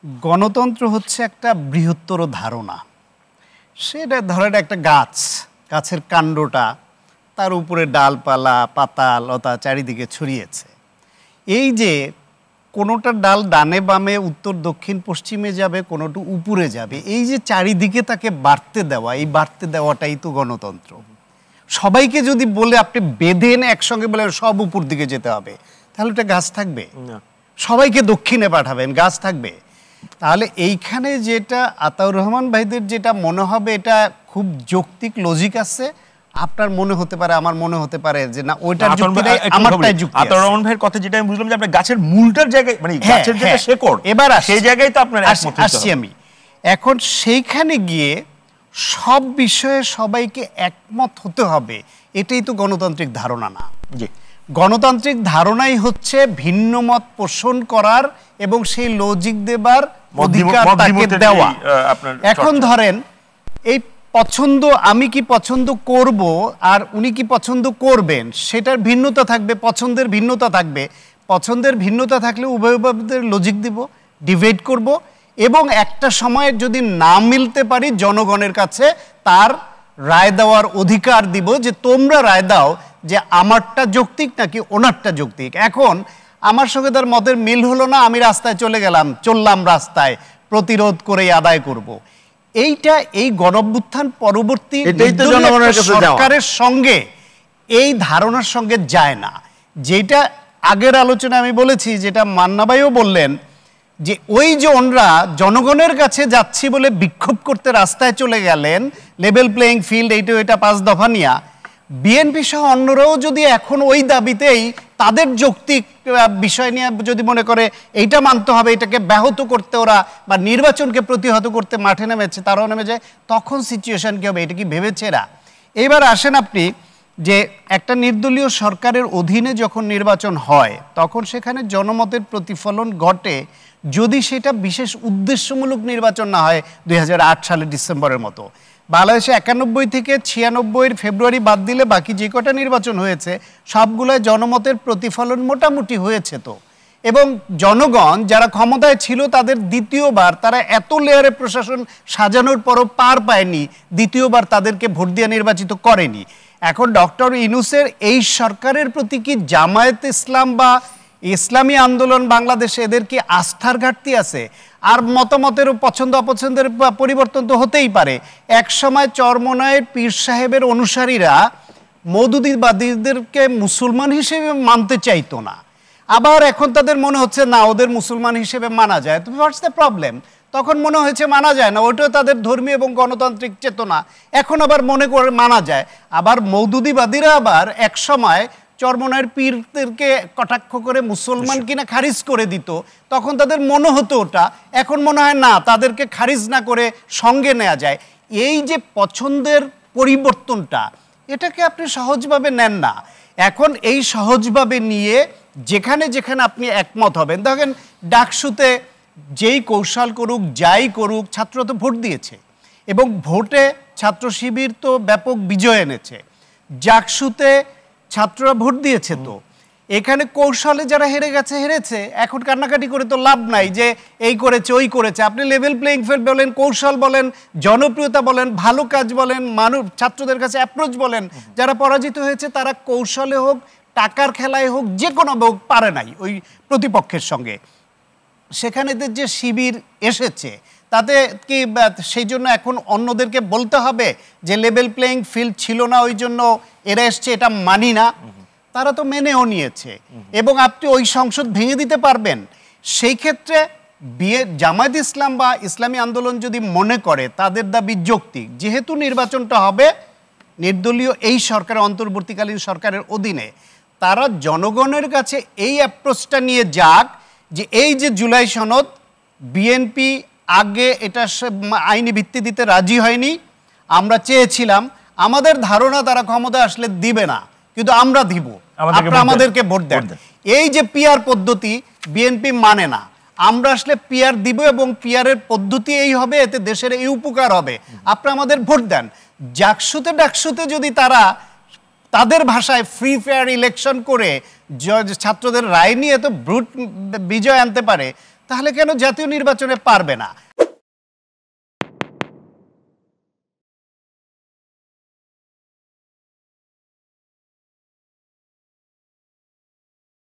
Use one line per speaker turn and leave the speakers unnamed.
গণতন্ত্র হচ্ছে একটা বৃহত্তর ধারণা। সেটা ধরেন একটা গাছ, গাছের কাণ্ডটা, তার উপরে ডালপালা পাতা লতা চারিদিকে ছড়িয়েছে। এই যে কোনোটা ডাল ডানে বামে উত্তর দক্ষিণ পশ্চিমে যাবে, কোনোটা উপরে যাবে, এই যে চারিদিকে তাকে বাড়তে দেওয়া, এই বাড়তে দেওয়াটাই তো গণতন্ত্র। সবাইকে যদি বলে আপনি বেঁধেন একসঙ্গে বলে সব উপর দিকে যেতে হবে, তাহলে এটা গাছ থাকবে? সবাইকে দক্ষিণে পাঠাবেন, গাছ থাকবে? তাহলে এইখানে যেটা আতাউর রহমান ভাইদের যেটা মনে হবে এটা খুব যৌক্তিক লজিক আছে, আপনার মনে হতে পারে, আমার মনে হতে পারে যে না ওইটার যুক্তি নাই, আমারটাই যুক্তি আছে।
আতাউর রহমান ভাইয়ের কথা যেটা আমি বুঝলাম যে আপনি গাছের মূলটার জায়গায় মানে গাছের যেটা শেকড়, এবার সেই জায়গায় তো আপনার একমত হতে হবে।
আসছি আমি এখন সেইখানে গিয়ে সব বিষয়ে সবাইকে একমত হতে হবে, এটাই তো গণতান্ত্রিক ধারণা না।
জি,
গণতান্ত্রিক ধারণাই হচ্ছে ভিন্ন মত পোষণ করার এবং সেই লজিক দেবার অধিকার তাকে দেওয়া। এখন ধরেন এই পছন্দ, আমি কি পছন্দ করব আর উনি কি পছন্দ করবেন, সেটার ভিন্নতা থাকবে, পছন্দের ভিন্নতা থাকবে। পছন্দের ভিন্নতা থাকলে উভয়দের লজিক দিব, ডিবেট করব এবং একটা সময় যদি না মিলতে পারি জনগণের কাছে তার রায় দেওয়ার অধিকার দিব, যে তোমরা রায় দাও যে আমারটা যৌক্তিক নাকি ওনারটা যৌক্তিক। এখন আমার সঙ্গে তার মতের মিল হলো না, আমি রাস্তায় চললাম রাস্তায় প্রতিরোধ করে আদায় করব। এইটা এই গণঅভ্যুত্থান পরবর্তী সরকারের সঙ্গে এই ধারণার সঙ্গে যায় না। যেটা আগের আলোচনায় আমি বলেছি, যেটা মান্না ভাইও বললেন, যে ওই যে ওনরা জনগণের কাছে যাচ্ছি বলে বিক্ষোভ করতে রাস্তায় চলে গেলেন, লেভেল প্লেইং ফিল্ড, এইটা ওইটা 5 দফা নিয়া, বিএনপি সহ অন্যরাও যদি এখন ওই দাবিতেই তাদের যৌক্তিক বিষয় নিয়ে যদি মনে করে এইটা মানতে হবে, এটাকে ব্যাহত করতে ওরা বা নির্বাচনকে প্রতিহত করতে মাঠে নেমেছে, তারাও নেমে যায়, তখন সিচুয়েশন কী হবে এটা কি ভেবেছে এরা? এবার আসেন আপনি যে একটা নির্দলীয় সরকারের অধীনে যখন নির্বাচন হয় তখন সেখানে জনমতের প্রতিফলন ঘটে, যদি সেটা বিশেষ উদ্দেশ্যমূলক নির্বাচন না হয় 2008 সালের ডিসেম্বরের মতো। বাংলাদেশে 91 থেকে 96 ফেব্রুয়ারি বাদ দিলে বাকি যে কটা নির্বাচন হয়েছে সবগুলোয় জনমতের প্রতিফলন মোটামুটি হয়েছে তো। এবং জনগণ যারা ক্ষমতায় ছিল তাদের দ্বিতীয়বার, তারা এত লেয়ারে প্রশাসন সাজানোর পরও পার পায়নি, দ্বিতীয়বার তাদেরকে ভোট দিয়ে নির্বাচিত করেনি। এখন ডক্টর ইউনূসের এই সরকারের প্রতি কি জামায়াত ইসলাম বা ইসলামী আন্দোলন বাংলাদেশে এদের কি আস্থার ঘাটতি আছে? আর মতামতেরও পছন্দ অপছন্দের পরিবর্তন তো হতেই পারে। এক সময় চরমনায়ের পীর সাহেবের অনুসারীরা মওদুদিবাদীদেরকে মুসলমান হিসেবে মানতে চাইতো না, আবার এখন তাদের মনে হচ্ছে না ওদের মুসলমান হিসেবে মানা যায়। তো হোয়াটস দ্য প্রবলেম? তখন মনে হয়েছে মানা যায় না, ওইটাও তাদের ধর্মীয় এবং গণতান্ত্রিক চেতনা, এখন আবার মনে করে মানা যায়। আবার মওদুদিবাদীরা আবার এক সময় চরমনায়ের পীরদেরকে কটাক্ষ করে মুসলমান কিনা খারিজ করে দিত, তখন তাদের মনে হতো ওটা, এখন মনে হয় না, তাদেরকে খারিজ না করে সঙ্গে নেওয়া যায়। এই যে পছন্দের পরিবর্তনটা, এটাকে আপনি সহজভাবে নেন না। এখন এই সহজভাবে নিয়ে যেখানে যেখানে আপনি একমত হবেন, দেখেন ডাকসুতে যেই কৌশল করুক যাই করুক, ছাত্র তো ভোট দিয়েছে এবং ভোটে ছাত্র শিবির তো ব্যাপক বিজয় এনেছে। জাকসুতে ছাত্ররা ভোট দিয়েছে, তো এখানে কৌশলে যারা হেরে গেছে হেরেছে, এখন কান্নাকাটি করে তো লাভ নাই যে এই করেছে ওই করেছে। আপনি লেভেল প্লেইং ফিল্ড বলেন, কৌশল বলেন, জনপ্রিয়তা বলেন, ভালো কাজ বলেন, ছাত্রদের কাছে অ্যাপ্রোচ বলেন, যারা পরাজিত হয়েছে তারা কৌশলে হোক টাকার খেলায় হোক যে কোনো হোক পারে নাই ওই প্রতিপক্ষের সঙ্গে। সেখানে যে শিবির এসেছে তাতে কি সেই জন্য এখন অন্যদেরকে বলতে হবে যে লেভেল প্লেইং ফিল্ড ছিল না ওই জন্য এরা এসছে, এটা মানি না? তারা তো মেনেও নিয়েছে এবং আপনি ওই সংসদ ভেঙে দিতে পারবেন। সেই ক্ষেত্রে জামায়াত ইসলাম বা ইসলামী আন্দোলন যদি মনে করে তাদের দাবি যৌক্তিক, যেহেতু নির্বাচনটা হবে নির্দলীয় এই সরকারের অন্তর্বর্তীকালীন সরকারের অধীনে, তারা জনগণের কাছে এই অ্যাপ্রোচটা নিয়ে যাক যে এই যে জুলাই সনদ, বিএনপি আগে এটা আইনি ভিত্তি দিতে রাজি হয়নি, আমরা চেয়েছিলাম, আমাদের ধারণা তারা ক্ষমতা আসলে দিবে না, কিন্তু আমরা দিব, আপনারা আমাদেরকে ভোট দেন। এই যে পিআর পদ্ধতি বিএনপি মানে না, আমরা আসলে পিআর দিব এবং পিআরের পদ্ধতি এই হবে, এতে দেশের এই উপকার হবে, আপনারা আমাদের ভোট দেন। জাকসুতে ডাকসুতে যদি তারা তাদের ভাষায় ফ্রি ফেয়ার ইলেকশন করে ছাত্রদের রায় নিয়ে তো ব্রুট বিজয় আনতে পারে, তাহলে কেন জাতীয় নির্বাচনে পারবে না?